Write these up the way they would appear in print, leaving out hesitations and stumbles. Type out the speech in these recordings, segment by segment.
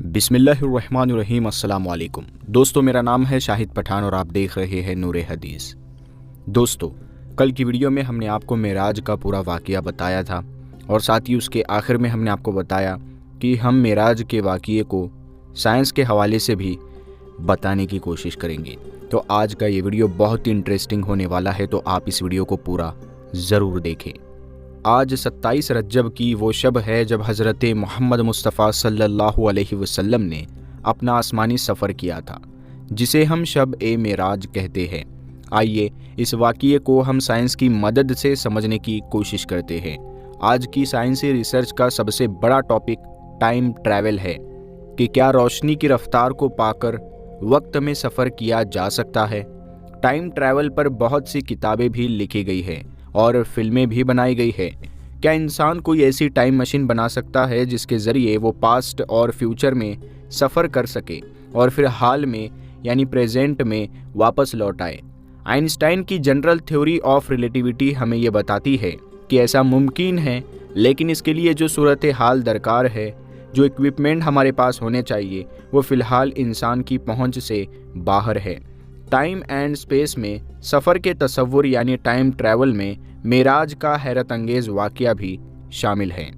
बिस्मिल्लाहिर्रहमानिर्रहीम। अस्सलाम वालेकुम दोस्तों, मेरा नाम है शाहिद पठान और आप देख रहे हैं नूर हदीस। दोस्तों, कल की वीडियो में हमने आपको मेराज का पूरा वाक़या बताया था और साथ ही उसके आखिर में हमने आपको बताया कि हम मेराज के वाक़ये को साइंस के हवाले से भी बताने की कोशिश करेंगे। तो आज का ये वीडियो बहुत ही इंटरेस्टिंग होने वाला है, तो आप इस वीडियो को पूरा ज़रूर देखें। आज 27 रज्जब की वो शब है जब हज़रत मोहम्मद मुस्तफ़ा सल्लल्लाहु अलैहि वसल्लम ने अपना आसमानी सफ़र किया था, जिसे हम शब ए मेराज कहते हैं। आइए इस वाक़ये को हम साइंस की मदद से समझने की कोशिश करते हैं। आज की साइंसी रिसर्च का सबसे बड़ा टॉपिक टाइम ट्रैवल है कि क्या रोशनी की रफ्तार को पाकर वक्त में सफ़र किया जा सकता है। टाइम ट्रैवल पर बहुत सी किताबें भी लिखी गई हैं और फिल्में भी बनाई गई है। क्या इंसान कोई ऐसी टाइम मशीन बना सकता है जिसके ज़रिए वो पास्ट और फ्यूचर में सफ़र कर सके और फिर हाल में यानी प्रेजेंट में वापस लौट आए। आइंस्टाइन की जनरल थ्योरी ऑफ रिलेटिविटी हमें ये बताती है कि ऐसा मुमकिन है, लेकिन इसके लिए जो सूरत हाल दरकार है, जो इक्विपमेंट हमारे पास होने चाहिए, वो फ़िलहाल इंसान की पहुंच से बाहर है। टाइम एंड स्पेस में सफ़र के तसव्वुर यानी टाइम ट्रैवल में मेराज का हैरत अंगेज़ वाक़या भी शामिल है।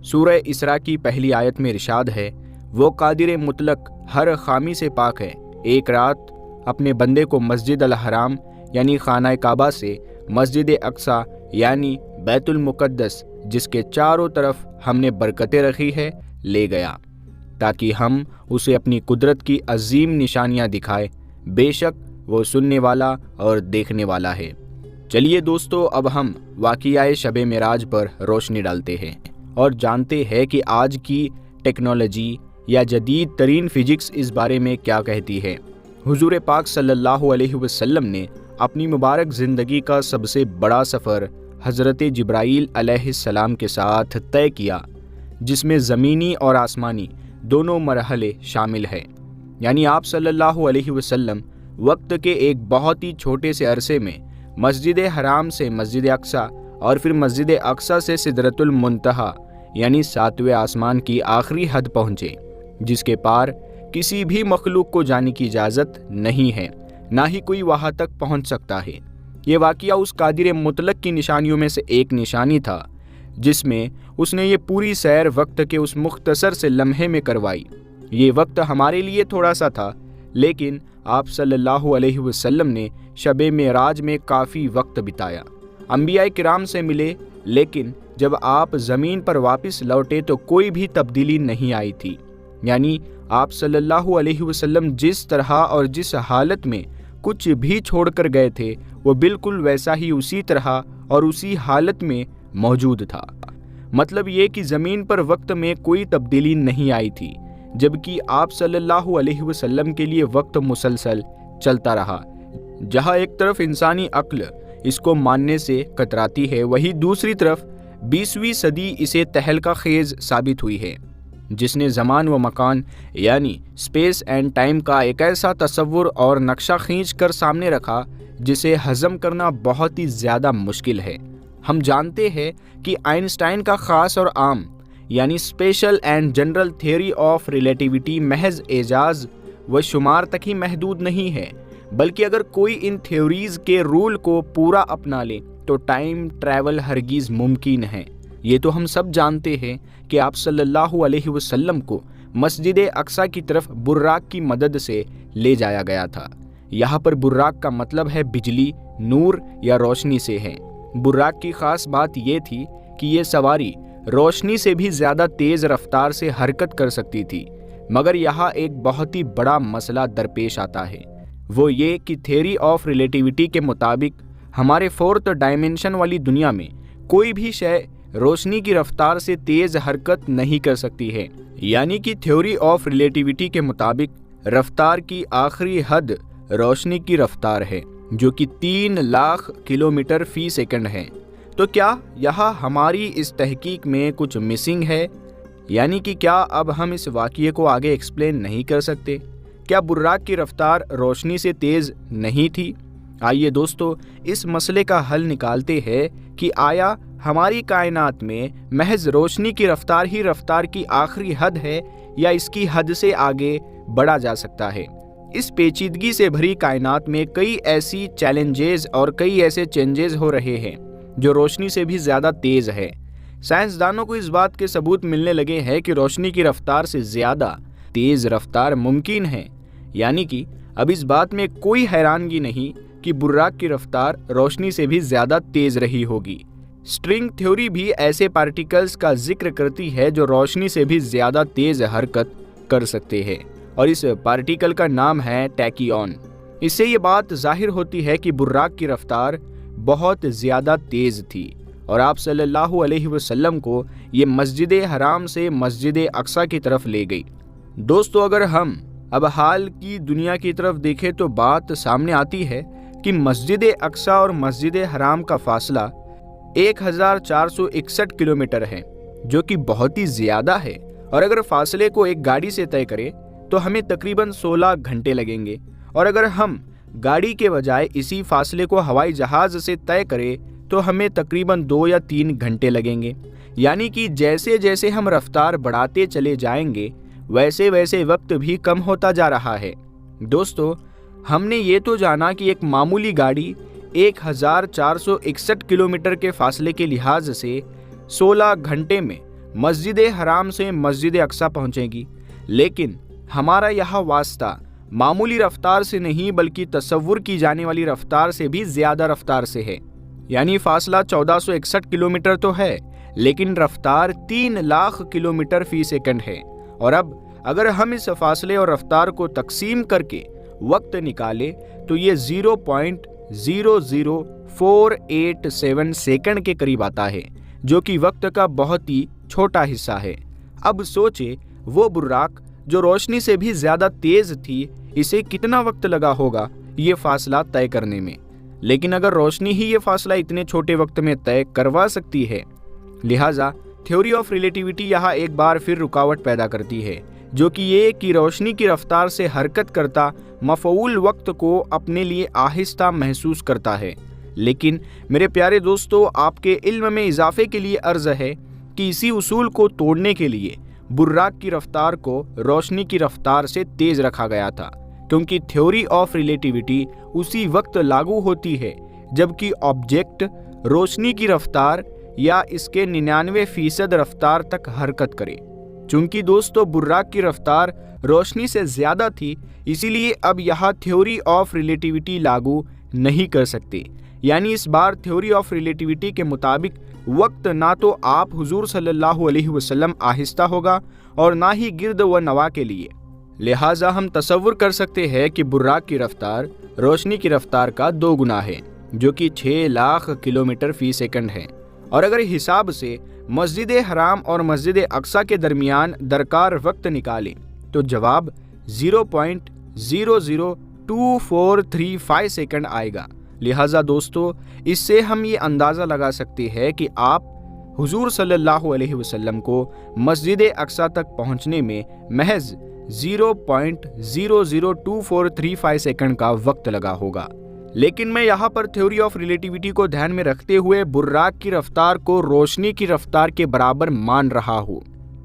सूरह इसरा की पहली आयत में इरशाद है, वो कादिर मुतलक हर खामी से पाक है, एक रात अपने बंदे को मस्जिद अल हराम यानी खाना काबा से मस्जिद अक्सा यानी बैतुल मुक़द्दस, जिसके चारों तरफ हमने बरकतें रखी है, ले गया ताकि हम उसे अपनी कुदरत की अजीम निशानियां दिखाए। बेशक वो सुनने वाला और देखने वाला है। चलिए दोस्तों, अब हम वाक़िया शब-ए मेराज पर रोशनी डालते हैं और जानते हैं कि आज की टेक्नोलॉजी या जदीद तरीन फ़िज़िक्स इस बारे में क्या कहती है। हुज़ूर पाक सल्लल्लाहु अलैहि वसल्लम ने अपनी मुबारक ज़िंदगी का सबसे बड़ा सफ़र हज़रत जिब्राईल अलैहिस्सलाम के साथ तय किया, जिसमें ज़मीनी और आसमानी दोनों मरहले शामिल हैं। यानी आप सल्लल्लाहु अलैहि वसल्लम वक्त के एक बहुत ही छोटे से अरसे में मस्जिद हराम से मस्जिद अक्सा और फिर मस्जिद अक्सा से सिदरतुल मुंतहा यानी 7वें आसमान की आखिरी हद पहुँचे, जिसके पार किसी भी मखलूक को जाने की इजाज़त नहीं है, ना ही कोई वहाँ तक पहुँच सकता है। ये वाक़या उस कादिर मुतलक की निशानियों में से एक निशानी था, जिसमें उसने ये पूरी सैर वक्त के उस मुख्तसर से लम्हे में करवाई। ये वक्त हमारे लिए थोड़ा सा था, लेकिन आप सल्लल्लाहु अलैहि वसल्लम ने शब-ए मेराज में काफ़ी वक्त बिताया। अंबिया किराम से मिले, लेकिन जब आप ज़मीन पर वापस लौटे तो कोई भी तब्दीली नहीं आई थी। यानी आप सल्लल्लाहु अलैहि वसल्लम जिस तरह और जिस हालत में कुछ भी छोड़कर गए थे, वो बिल्कुल वैसा ही उसी तरह और उसी हालत में मौजूद था। मतलब ये कि ज़मीन पर वक्त में कोई तब्दीली नहीं आई थी, जबकि आप सल्लल्लाहु अलैहि वसल्लम के लिए वक्त मुसलसल चलता रहा। जहाँ एक तरफ इंसानी अक्ल इसको मानने से कतराती है, वहीं दूसरी तरफ 20वीं सदी इसे तहलका खेज साबित हुई है, जिसने ज़मान व मकान यानी स्पेस एंड टाइम का एक ऐसा तसव्वुर और नक्शा खींच कर सामने रखा जिसे हज़म करना बहुत ही ज़्यादा मुश्किल है। हम जानते हैं कि आइंस्टाइन का ख़ास और आम यानी special and general theory of relativity महज एजाज व शुमार तक ही महदूद नहीं है, बल्कि अगर कोई इन थ्योरीज़ के रूल को पूरा अपना ले तो टाइम ट्रैवल हरगिज़ मुमकिन है। ये तो हम सब जानते हैं कि आप सल्लल्लाहु अलैहि वसल्लम को मस्जिद अक्सा की तरफ बुर्राक की मदद से ले जाया गया था। यहाँ पर बुर्राक का मतलब है बिजली, नूर या रोशनी से है। बुर्राक की ख़ास बात ये थी कि ये सवारी रोशनी से भी ज़्यादा तेज़ रफ्तार से हरकत कर सकती थी। मगर यहाँ एक बहुत ही बड़ा मसला दरपेश आता है, वो ये कि थ्योरी ऑफ रिलेटिविटी के मुताबिक हमारे फोर्थ डायमेंशन वाली दुनिया में कोई भी शय रोशनी की रफ्तार से तेज़ हरकत नहीं कर सकती है। यानी कि थ्योरी ऑफ रिलेटिविटी के मुताबिक रफ्तार की आखिरी हद रोशनी की रफ्तार है, जो कि 3 लाख किलोमीटर फी सेकंड है। तो क्या यहाँ हमारी इस तहकीक में कुछ मिसिंग है? यानी कि क्या अब हम इस वाक़ये को आगे एक्सप्लेन नहीं कर सकते? क्या बुर्राक की रफ्तार रोशनी से तेज़ नहीं थी? آئیے دوستو اس مسئلے کا حل نکالتے ہیں کہ آیا ہماری کائنات میں محض روشنی کی رفتار ہی رفتار کی آخری حد ہے یا اس کی حد سے آگے بڑھا جا سکتا ہے۔ اس پیچیدگی سے بھری کائنات میں کئی ایسی چیلنجز اور کئی ایسے چینجز ہو رہے ہیں جو روشنی سے بھی زیادہ تیز ہے۔ سائنسدانوں کو اس بات کے ثبوت ملنے لگے ہیں کہ روشنی کی رفتار سے زیادہ تیز رفتار ممکن ہے، یعنی کہ اب اس بات میں کوئی حیرانگی نہیں کہ براق کی رفتار روشنی سے بھی زیادہ تیز رہی ہوگی۔ اسٹرنگ تھیوری بھی ایسے پارٹیکلز کا ذکر کرتی ہے جو روشنی سے بھی زیادہ تیز حرکت کر سکتے ہیں، اور اس پارٹیکل کا نام ہے ٹیکیون۔ اس سے یہ بات ظاہر ہوتی ہے کہ براق کی رفتار بہت زیادہ تیز تھی اور آپ صلی اللہ علیہ وسلم کو یہ مسجد حرام سے مسجد اقصی کی طرف لے گئی۔ دوستو اگر ہم اب حال کی دنیا کی طرف دیکھیں تو بات سامنے آتی ہے کہ مسجد اقصی اور مسجد حرام کا فاصلہ 1461 کلومیٹر ہے، جو کہ بہت ہی زیادہ ہے، اور اگر فاصلے کو ایک گاڑی سے طے کریں تو ہمیں تقریباً 16 گھنٹے لگیں گے، اور اگر ہم گاڑی کے بجائے اسی فاصلے کو ہوائی جہاز سے طے کریں تو ہمیں تقریباً 2 یا 3 گھنٹے لگیں گے۔ یعنی کہ جیسے جیسے ہم رفتار بڑھاتے چلے جائیں گے ویسے ویسے وقت بھی کم ہوتا جا رہا ہے۔ دوستو ہم نے یہ تو جانا کہ ایک معمولی گاڑی 1461 کلومیٹر کے فاصلے کے لحاظ سے 16 گھنٹے میں مسجد حرام سے مسجد اقصی پہنچے گی، لیکن ہمارا یہاں واسطہ معمولی رفتار سے نہیں بلکہ تصور کی جانے والی رفتار سے بھی زیادہ رفتار سے ہے۔ یعنی فاصلہ 1461 کلومیٹر تو ہے، لیکن رفتار 3 لاکھ کلومیٹر فی سیکنڈ ہے۔ اور اب اگر ہم اس فاصلے اور رفتار کو تقسیم کر کے وقت نکالے تو یہ 0.00487 سیکنڈ کے قریب آتا ہے، جو کہ وقت کا بہت ہی چھوٹا حصہ ہے۔ اب سوچے وہ براق جو روشنی سے بھی زیادہ تیز تھی، اسے کتنا وقت لگا ہوگا یہ فاصلہ طے کرنے میں، لیکن اگر روشنی ہی یہ فاصلہ اتنے چھوٹے وقت میں طے کروا سکتی ہے، لہٰذا تھیوری آف ریلیٹیوٹی یہاں ایک بار پھر رکاوٹ پیدا کرتی ہے، جو کہ یہ کہ روشنی کی رفتار سے حرکت کرتا مفعول وقت کو اپنے لیے آہستہ محسوس کرتا ہے۔ لیکن میرے پیارے دوستو، آپ کے علم میں اضافے کے لیے عرض ہے کہ اسی اصول کو توڑنے کے لیے براق کی رفتار کو روشنی کی رفتار سے تیز رکھا گیا تھا، کیونکہ تھیوری آف ریلیٹیوٹی اسی وقت لاگو ہوتی ہے جبکہ آبجیکٹ روشنی کی رفتار یا اس کے 99% رفتار تک حرکت کرے۔ چونکہ دوستو براق کی رفتار روشنی سے زیادہ تھی، اسی لیے اب یہاں تھیوری آف ریلیٹیوٹی لاگو نہیں کر سکتے۔ یعنی اس بار تھیوری آف ریلیٹیوٹی کے مطابق وقت نہ تو آپ حضور صلی اللہ علیہ وسلم آہستہ ہوگا اور نہ ہی گرد و نواح کے لیے۔ لہٰذا ہم تصور کر سکتے ہیں کہ براق کی رفتار روشنی کی رفتار کا 2 گنا ہے، جو کہ 6 لاکھ کلومیٹر فی سیکنڈ ہے۔ اور اگر حساب سے مسجد حرام اور مسجد اقصی کے درمیان درکار وقت نکالیں تو جواب 0.00243 سیکنڈ آئے گا۔ لہٰذا دوستو اس سے ہم یہ اندازہ لگا سکتے ہیں کہ آپ حضور صلی اللہ علیہ وسلم کو مسجد اقصی تک پہنچنے میں محض 0.00243 سیکنڈ کا وقت لگا ہوگا۔ لیکن میں یہاں پر تھیوری آف ریلیٹیوٹی کو دھیان میں رکھتے ہوئے براق کی رفتار کو روشنی کی رفتار کے برابر مان رہا ہوں،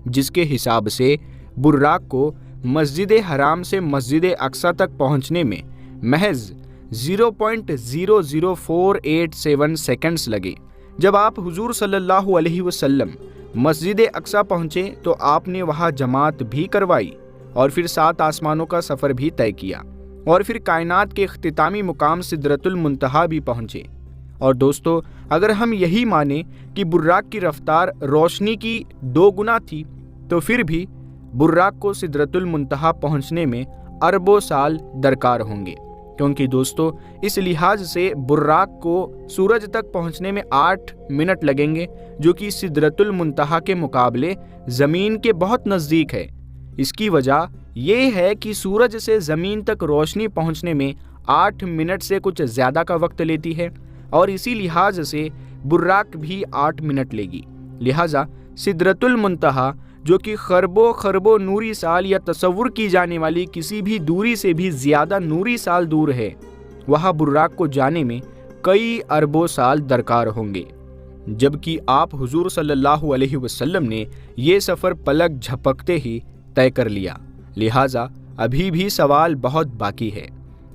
جس کے حساب سے براق کو مسجد حرام سے مسجد اقصی تک پہنچنے میں محض 0.00487 سیکنڈز لگے۔ جب آپ حضور صلی اللہ علیہ وسلم مسجد اقصی پہنچے تو آپ نے وہاں جماعت بھی کروائی اور پھر 7 آسمانوں کا سفر بھی طے کیا، اور پھر کائنات کے اختتامی مقام سدرۃ المنتہا بھی پہنچے۔ اور دوستو اگر ہم یہی مانیں کہ براق کی رفتار روشنی کی 2 گنا تھی تو پھر بھی براق کو سدرۃ المنتہا پہنچنے میں اربوں سال درکار ہوں گے، کیونکہ دوستو اس لحاظ سے براق کو سورج تک پہنچنے میں 8 منٹ لگیں گے، جو کہ سدرۃ المنتہا کے مقابلے زمین کے بہت نزدیک ہے۔ اس کی وجہ یہ ہے کہ سورج سے زمین تک روشنی پہنچنے میں 8 منٹ سے کچھ زیادہ کا وقت لیتی ہے، اور اسی لحاظ سے براق بھی 8 منٹ لے گی۔ لہٰذا سدرۃ المنتہا جو کہ خربوں نوری سال یا تصور کی جانے والی کسی بھی دوری سے بھی زیادہ نوری سال دور ہے، وہاں براق کو جانے میں کئی اربوں سال درکار ہوں گے، جبکہ آپ حضور صلی اللہ علیہ وسلم نے یہ سفر پلک جھپکتے ہی طے کر لیا۔ لہٰذا ابھی بھی سوال بہت باقی ہے۔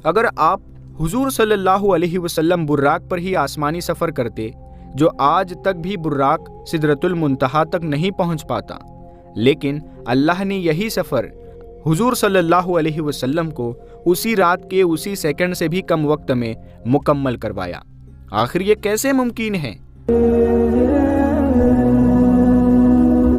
اگر آپ حضور صلی اللہ علیہ وسلم براق پر ہی آسمانی سفر کرتے، جو آج تک بھی براق سدرۃ المنتہا تک نہیں پہنچ پاتا، لیکن اللہ نے یہی سفر حضور صلی اللہ علیہ وسلم کو اسی رات کے اسی سیکنڈ سے بھی کم وقت میں مکمل کروایا۔ آخر یہ کیسے ممکن ہے؟